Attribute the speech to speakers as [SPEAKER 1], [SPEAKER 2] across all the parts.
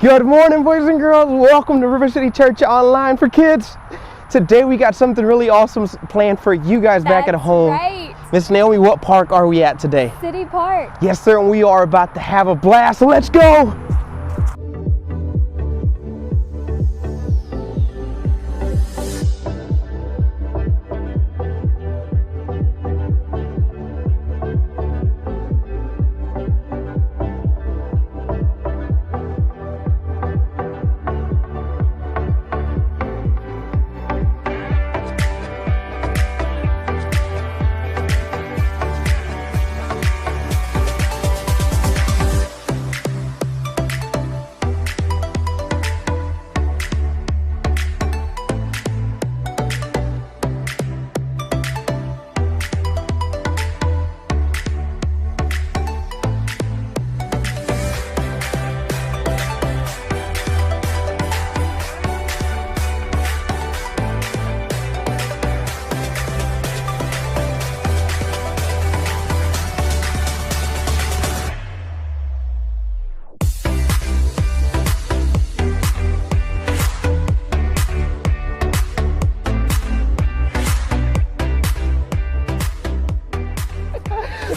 [SPEAKER 1] Good morning, boys and girls. Welcome to River City Church Online for Kids. Today we got something really awesome planned for you guys back at home.
[SPEAKER 2] Right.
[SPEAKER 1] Miss Naomi, what park are we at today?
[SPEAKER 2] City Park.
[SPEAKER 1] Yes, sir, and we are about to have a blast, so let's go.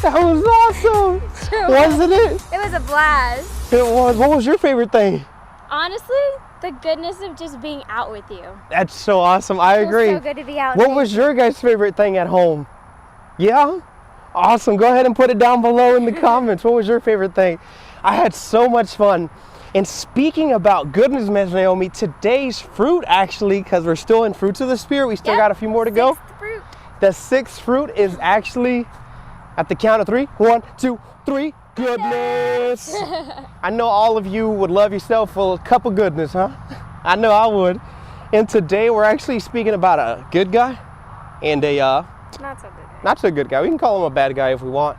[SPEAKER 1] That was awesome, wasn't it?
[SPEAKER 2] It was a blast.
[SPEAKER 1] It was. What was your favorite thing?
[SPEAKER 2] Honestly, the goodness of just being out with you.
[SPEAKER 1] That's so awesome. I agree.
[SPEAKER 2] It's so good to be out.
[SPEAKER 1] What was your guys' favorite thing at home? Yeah? Awesome. Go ahead and put it down below in the comments. What was your favorite thing? I had so much fun. And speaking about goodness, Miss Naomi, today's fruit actually, because we're still in Fruits of the Spirit, we still got a few more to go.
[SPEAKER 2] Fruit.
[SPEAKER 1] The sixth fruit is actually at the count of three. 1, 2, 3. Goodness. I know all of you would love yourself a cup of goodness, huh? I know I would. And today we're actually speaking about a good guy and a not so good guy. We can call him a bad guy if we want.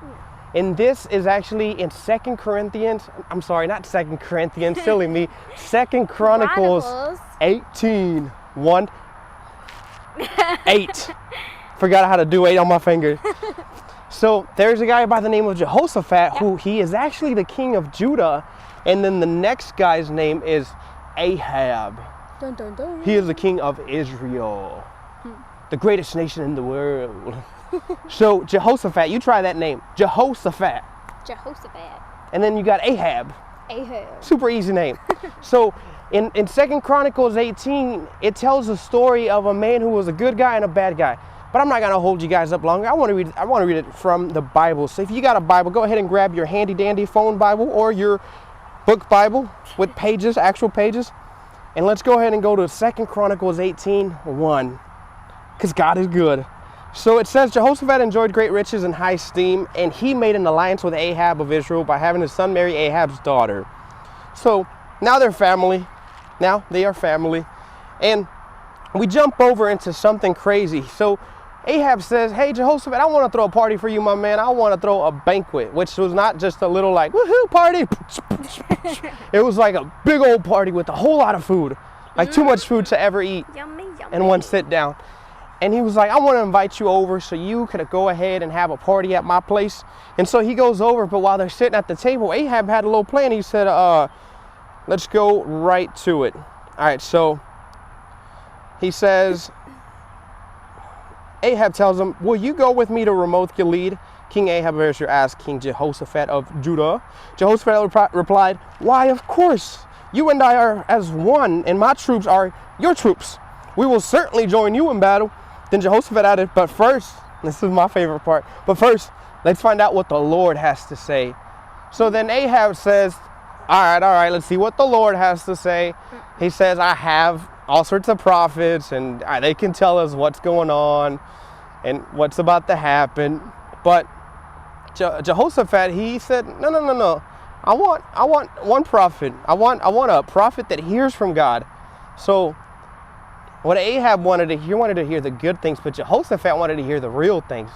[SPEAKER 1] And this is actually in 2 Corinthians. I'm sorry, not 2 Corinthians, silly me. 2 Chronicles 18, 1, 8. Forgot how to do 8 on my fingers. So there's a guy by the name of Jehoshaphat, who he is actually the king of Judah. And then the next guy's name is Ahab.
[SPEAKER 2] Dun, dun, dun.
[SPEAKER 1] He is the king of Israel, the greatest nation in the world. So Jehoshaphat, you try that name, Jehoshaphat.
[SPEAKER 2] Jehoshaphat.
[SPEAKER 1] And then you got Ahab.
[SPEAKER 2] Ahab.
[SPEAKER 1] Super easy name. So in 2 Chronicles 18, it tells the story of a man who was a good guy and a bad guy. But I'm not gonna hold you guys up longer. I want to read it from the Bible. So if you got a Bible, go ahead and grab your handy dandy phone Bible or your book Bible with pages, actual pages. And let's go ahead and go to 2 Chronicles 18, 1. Because God is good. So it says, Jehoshaphat enjoyed great riches and high esteem, and he made an alliance with Ahab of Israel by having his son marry Ahab's daughter. So now they're family. Now they are family. And we jump over into something crazy. So Ahab says, hey, Jehoshaphat, I want to throw a party for you, my man. I want to throw a banquet, which was not just a little like, woohoo, party. It was like a big old party with a whole lot of food, like too much food to ever eat
[SPEAKER 2] Yummy, yummy.
[SPEAKER 1] in one sit down. And he was like, I want to invite you over so you could go ahead and have a party at my place. And so he goes over, but while they're sitting at the table, Ahab had a little plan. He said, let's go right to it. All right, so he says, Ahab tells him, will you go with me to Ramoth Gilead? King Ahab of Israel asked King Jehoshaphat of Judah. Jehoshaphat replied, why, of course. You and I are as one, and my troops are your troops. We will certainly join you in battle. Then Jehoshaphat added, but first, this is my favorite part, but first, let's find out what the Lord has to say. So then Ahab says, all right, let's see what the Lord has to say. He says, I have all sorts of prophets, and they can tell us what's going on and what's about to happen. But Jehoshaphat, he said, no. I want one prophet. I want a prophet that hears from God. So what Ahab wanted to hear the good things, but Jehoshaphat wanted to hear the real things,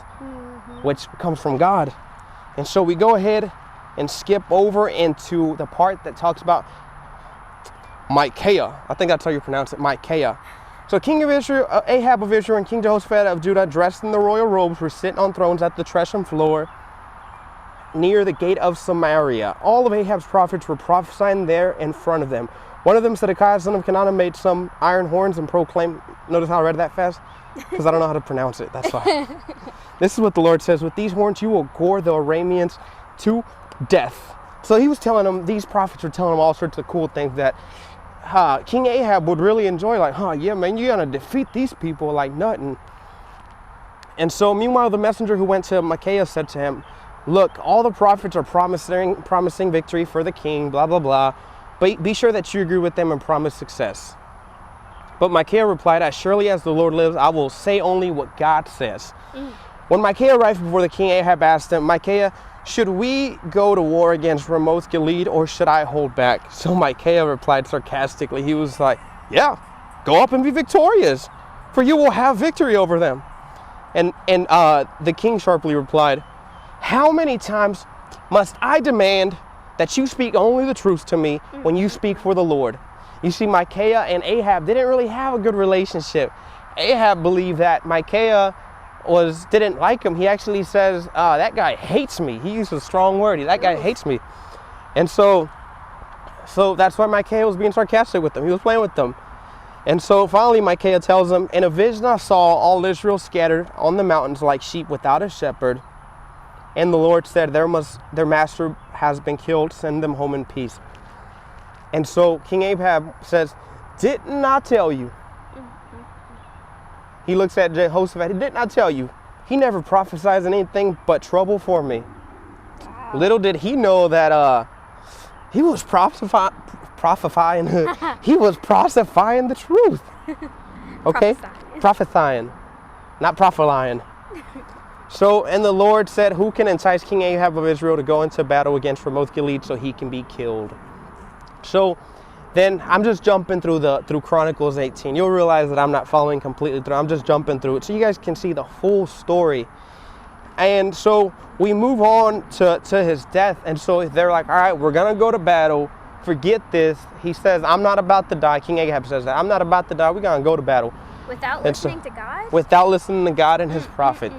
[SPEAKER 1] which comes from God. And so we go ahead and skip over into the part that talks about Micaiah. I think that's how you pronounce it, Micaiah. So King of Israel, Ahab of Israel, and King Jehoshaphat of Judah, dressed in the royal robes, were sitting on thrones at the threshing floor. near the gate of Samaria. All of Ahab's prophets were prophesying there in front of them. One of them, Zedekiah, son of Kenana, made some iron horns and proclaimed, notice how I read that fast? Because I don't know how to pronounce it, that's why. This is what the Lord says, with these horns you will gore the Arameans to death. So he was telling them, these prophets were telling them all sorts of cool things that King Ahab would really enjoy, like, yeah, man, you're going to defeat these people like nothing. And so meanwhile, the messenger who went to Micaiah said to him, look, all the prophets are promising victory for the king, blah, blah, blah. But be sure that you agree with them and promise success. But Micaiah replied, as surely as the Lord lives, I will say only what God says. When Micaiah arrived before the king, Ahab asked him, Micaiah, should we go to war against Ramoth Gilead or should I hold back? So Micaiah replied sarcastically. He was like, yeah, go up and be victorious, for you will have victory over them. And the king sharply replied, how many times must I demand that you speak only the truth to me when you speak for the Lord? You see, Micaiah and Ahab didn't really have a good relationship. Ahab believed that Micaiah didn't like him. He actually says, that guy hates me. He used a strong word. That guy hates me. And so that's why Micaiah was being sarcastic with them. He was playing with them. And so finally Micaiah tells them, in a vision I saw all Israel scattered on the mountains like sheep without a shepherd. And the Lord said, their master has been killed. Send them home in peace. And so King Ahab says, didn't I tell you? He looks at Jehoshaphat. Didn't I tell you? He never prophesies anything but trouble for me. Wow. Little did he know that he was prophesying. He was prophesying the truth. Okay? Prophesying. Not prophesying. So, and the Lord said, who can entice King Ahab of Israel to go into battle against Ramoth Gilead so he can be killed? So then I'm just jumping through Chronicles 18. You'll realize that I'm not following completely through. I'm just jumping through it so you guys can see the full story. And so we move on to his death. And so they're like, all right, we're going to go to battle. Forget this. He says, I'm not about to die. King Ahab says that. I'm not about to die. We're going to go to battle.
[SPEAKER 2] Without listening to God?
[SPEAKER 1] Without listening to God and his prophet.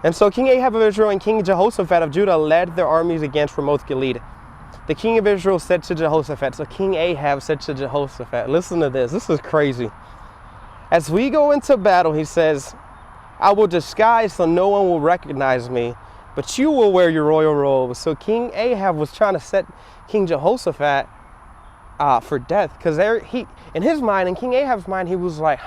[SPEAKER 1] And so King Ahab of Israel and King Jehoshaphat of Judah led their armies against Ramoth Gilead. The king of Israel said to Jehoshaphat, so King Ahab said to Jehoshaphat, listen to this, this is crazy. As we go into battle, he says, I will disguise so no one will recognize me, but you will wear your royal robe. So King Ahab was trying to set King Jehoshaphat for death, because in his mind, in King Ahab's mind, he was like,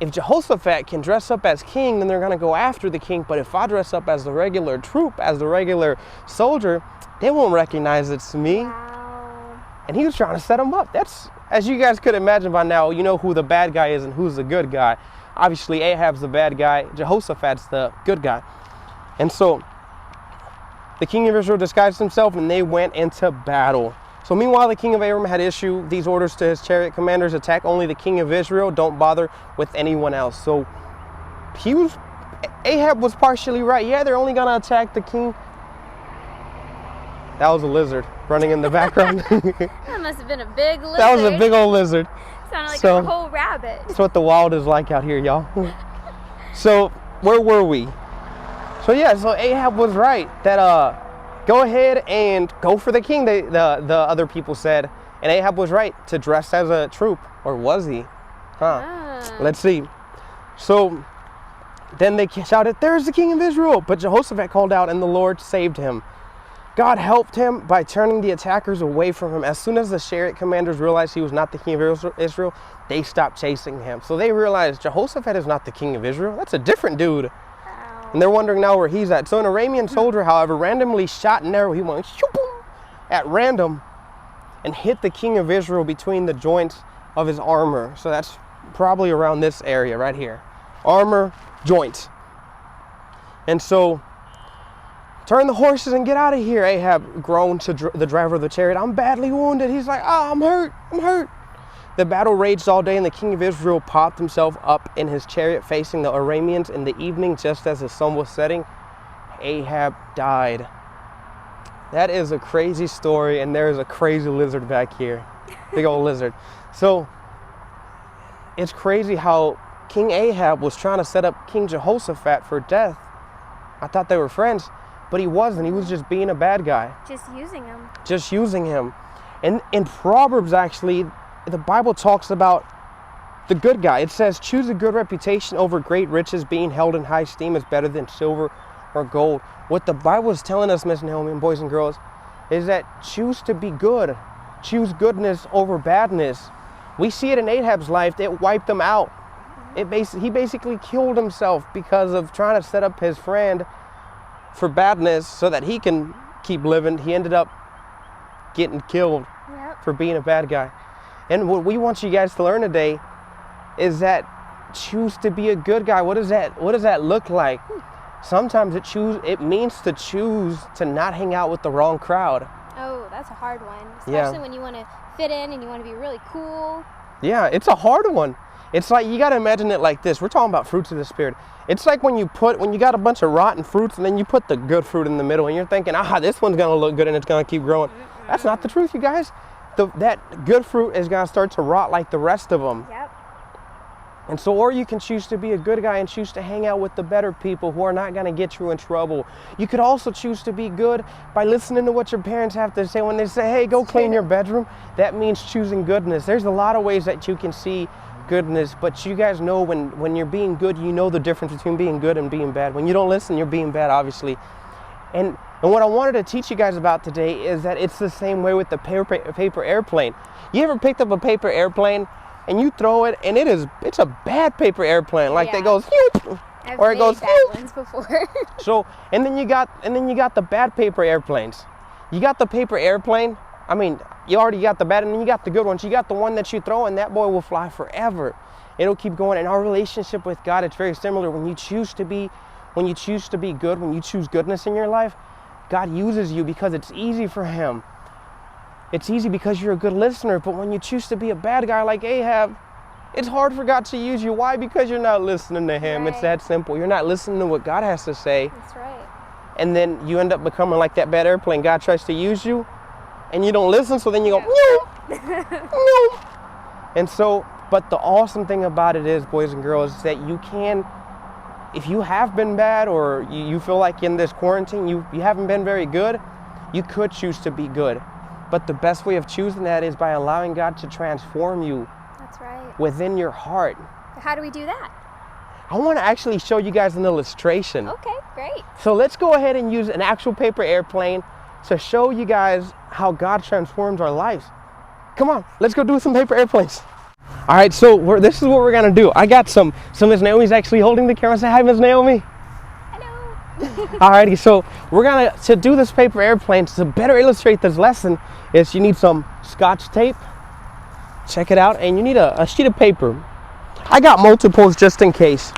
[SPEAKER 1] if Jehoshaphat can dress up as king, then they're going to go after the king. But if I dress up as the regular troop, as the regular soldier, they won't recognize it's me.
[SPEAKER 2] Wow.
[SPEAKER 1] And he was trying to set him up. That's, as you guys could imagine by now, you know who the bad guy is and who's the good guy. Obviously, Ahab's the bad guy. Jehoshaphat's the good guy. And so the king of Israel disguised himself and they went into battle. So meanwhile, the king of Aram had issued these orders to his chariot commanders: attack only the king of Israel, don't bother with anyone else. So Ahab was partially right. Yeah, they're only going to attack the king. That was a lizard running in the background.
[SPEAKER 2] That must have been a big lizard.
[SPEAKER 1] That was a big old lizard.
[SPEAKER 2] Sounded like a whole rabbit.
[SPEAKER 1] That's what the wild is like out here, y'all. So where were we? So yeah, so Ahab was right that go ahead and go for the king, the other people said. And Ahab was right to dress as a troop. Or was he? Let's see. So then they shouted, there's the king of Israel. But Jehoshaphat called out and the Lord saved him. God helped him by turning the attackers away from him. As soon as the chariot commanders realized he was not the king of Israel, they stopped chasing him. So they realized Jehoshaphat is not the king of Israel. That's a different dude. And they're wondering now where he's at. So an Aramean soldier, however, randomly shot an arrow. He went at random and hit the king of Israel between the joints of his armor. So that's probably around this area right here. Armor, joint. And so, turn the horses and get out of here, Ahab groaned to the driver of the chariot. I'm badly wounded. He's like, I'm hurt. The battle raged all day, and the king of Israel popped himself up in his chariot facing the Arameans. In the evening, just as the sun was setting, Ahab died. That is a crazy story, and there is a crazy lizard back here. Big old lizard. So, it's crazy how King Ahab was trying to set up King Jehoshaphat for death. I thought they were friends. but he wasn't. He was just being a bad guy.
[SPEAKER 2] Just using him.
[SPEAKER 1] Just using him. And in Proverbs, actually, the Bible talks about the good guy. It says, choose a good reputation over great riches. Being held in high esteem is better than silver or gold. What the Bible is telling us, Miss Naomi and boys and girls, is that choose to be good. Choose goodness over badness. We see it in Ahab's life. It wiped him out. He basically killed himself because of trying to set up his friend for badness so that he can keep living. He ended up getting killed for being a bad guy. And what we want you guys to learn today is that choose to be a good guy. What does that look like? Sometimes it means to choose to not hang out with the wrong crowd.
[SPEAKER 2] Oh, that's a hard one. Especially when you want to fit in and you want to be really cool.
[SPEAKER 1] Yeah, it's a hard one. It's like, you got to imagine it like this. We're talking about fruits of the Spirit. It's like when you got a bunch of rotten fruits and then you put the good fruit in the middle and you're thinking, this one's going to look good and it's going to keep growing. That's not the truth, you guys. That good fruit is going to start to rot like the rest of them.
[SPEAKER 2] Yep.
[SPEAKER 1] And so, or you can choose to be a good guy and choose to hang out with the better people who are not going to get you in trouble. You could also choose to be good by listening to what your parents have to say when they say, hey, go clean your bedroom. That means choosing goodness. There's a lot of ways that you can see goodness, but you guys know when you're being good, you know the difference between being good and being bad. When you don't listen, you're being bad, obviously. And what I wanted to teach you guys about today is that it's the same way with the paper airplane. You ever picked up a paper airplane and you throw it and it's a bad paper airplane, like that goes or it goes
[SPEAKER 2] bad ones before.
[SPEAKER 1] So and then you got the bad paper airplanes. You got the paper airplane. I mean, you already got the bad, and then you got the good ones. You got the one that you throw, and that boy will fly forever. It'll keep going. In our relationship with God, it's very similar. When you choose to be good, when you choose goodness in your life, God uses you because it's easy for Him. It's easy because you're a good listener. But when you choose to be a bad guy like Ahab, it's hard for God to use you. Why? Because you're not listening to Him. Right. It's that simple. You're not listening to what God has to say.
[SPEAKER 2] That's right.
[SPEAKER 1] And then you end up becoming like that bad airplane. God tries to use you, and you don't listen, so then you go, And so, but the awesome thing about it is, boys and girls, is that you can, if you have been bad or you feel like in this quarantine, you haven't been very good, you could choose to be good. But the best way of choosing that is by allowing God to transform you.
[SPEAKER 2] That's right.
[SPEAKER 1] Within your heart.
[SPEAKER 2] How do we do that?
[SPEAKER 1] I want to actually show you guys an illustration.
[SPEAKER 2] Okay, great.
[SPEAKER 1] So let's go ahead and use an actual paper airplane to show you guys how God transforms our lives. Come on, let's go do some paper airplanes. All right, so this is what we're gonna do. I got some Miss Naomi's actually holding the camera. Say hi, Miss Naomi.
[SPEAKER 2] Hello.
[SPEAKER 1] All righty, so to do this paper airplane, to better illustrate this lesson, is you need some Scotch tape. Check it out, and you need a sheet of paper. I got multiples just in case.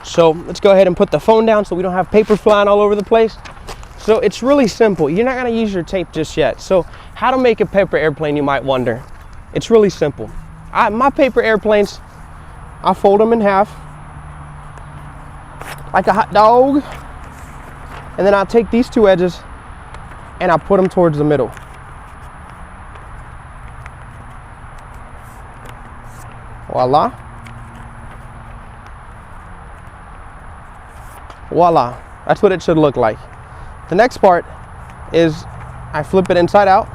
[SPEAKER 1] So let's go ahead and put the phone down so we don't have paper flying all over the place. So it's really simple. You're not going to use your tape just yet. So how to make a paper airplane, you might wonder. It's really simple. My paper airplanes, I fold them in half like a hot dog. And then I'll take these two edges and I'll put them towards the middle. Voila. Voila. That's what it should look like. The next part is I flip it inside out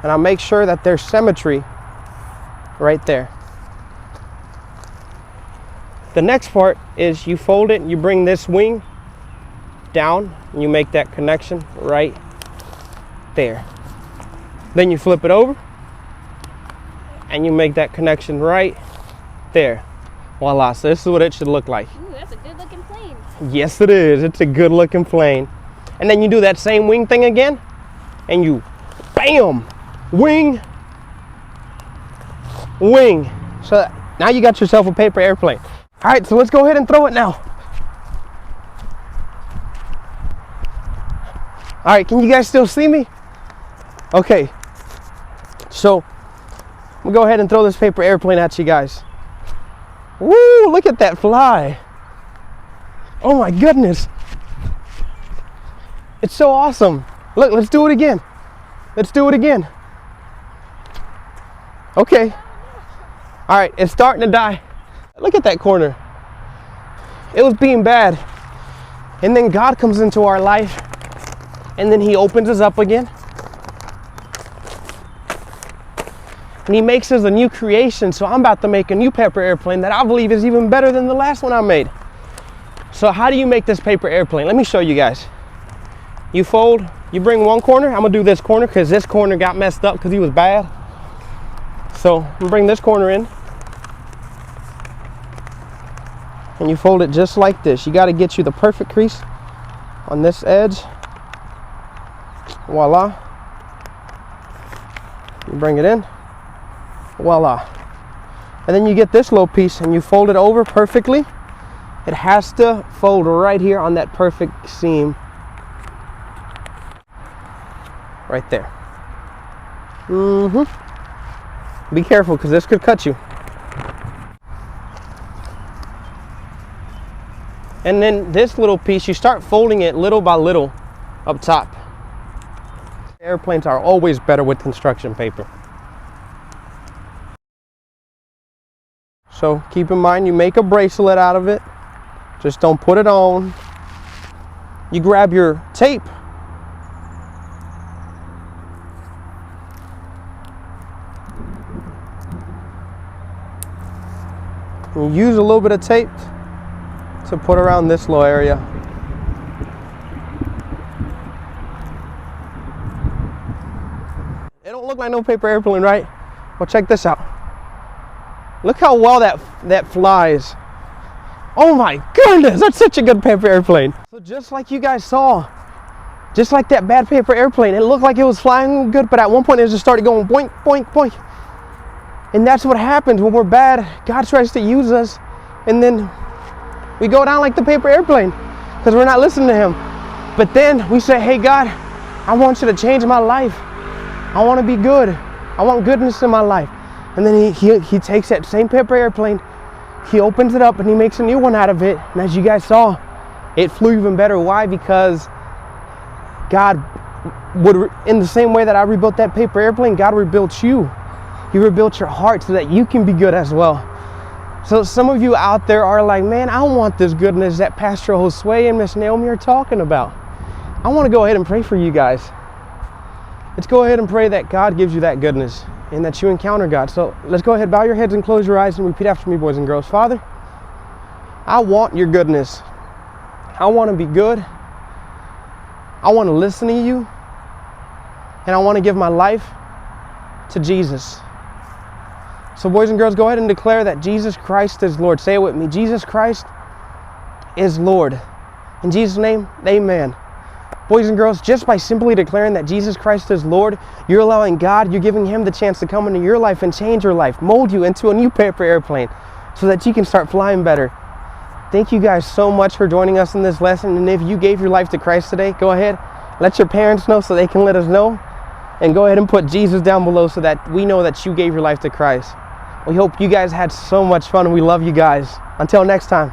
[SPEAKER 1] and I make sure that there's symmetry right there. The next part is you fold it and you bring this wing down and you make that connection right there. Then you flip it over and you make that connection right there. Voila. So this is what it should look like.
[SPEAKER 2] Ooh, that's a good looking plane.
[SPEAKER 1] Yes, it is. It's a good looking plane. And then you do that same wing thing again and you bam, wing, wing. So now you got yourself a paper airplane. All right, so let's go ahead and throw it now. All right, can you guys still see me? Okay, so I'm gonna go ahead and throw this paper airplane at you guys. Woo, look at that fly. Oh my goodness. It's so awesome. Look, let's do it again. Let's do it again. Okay. All right, it's starting to die. Look at that corner. It was being bad. And then God comes into our life, and then he opens us up again. And he makes us a new creation. So I'm about to make a new paper airplane that I believe is even better than the last one I made. So how do you make this paper airplane? Let me show you guys. You fold, you bring one corner. I'm gonna do this corner because this corner got messed up because he was bad. So I'm gonna bring this corner in. And you fold it just like this. You gotta get you the perfect crease on this edge. Voila. You bring it in. Voila. And then you get this little piece and you fold it over perfectly. It has to fold right here on that perfect seam. Right there. Be careful because this could cut you. And then this little piece, you start folding it little by little up top. Airplanes are always better with construction paper. So keep in mind, you make a bracelet out of it. Just don't put it on. You grab your tape. You use a little bit of tape to put around this little area. It don't look like no paper airplane, right? Well, check this out. Look how well that flies. Oh my goodness, that's such a good paper airplane. So just like you guys saw, just like that bad paper airplane, it looked like it was flying good, but at one point it just started going boink, boink, boink. And that's what happens when we're bad. God tries to use us, and then we go down like the paper airplane because we're not listening to him. But then we say, hey God, I want you to change my life. I want to be good. I want goodness in my life. And then he takes that same paper airplane, he opens it up and he makes a new one out of it. And as you guys saw, it flew even better. Why? Because God would, in the same way that I rebuilt that paper airplane, God rebuilt you. He rebuilt your heart so that you can be good as well. So some of you out there are like, man, I want this goodness that Pastor Josue and Miss Naomi are talking about. I want to go ahead and pray for you guys. Let's go ahead and pray that God gives you that goodness and that you encounter God. So let's go ahead, bow your heads and close your eyes and repeat after me, boys and girls. Father, I want your goodness. I want to be good. I want to listen to you. And I want to give my life to Jesus. So boys and girls, go ahead and declare that Jesus Christ is Lord. Say it with me. Jesus Christ is Lord. In Jesus' name, amen. Boys and girls, just by simply declaring that Jesus Christ is Lord, you're allowing God, you're giving him the chance to come into your life and change your life, mold you into a new paper airplane so that you can start flying better. Thank you guys so much for joining us in this lesson. And if you gave your life to Christ today, go ahead, let your parents know so they can let us know. And go ahead and put Jesus down below so that we know that you gave your life to Christ. We hope you guys had so much fun. We love you guys. Until next time.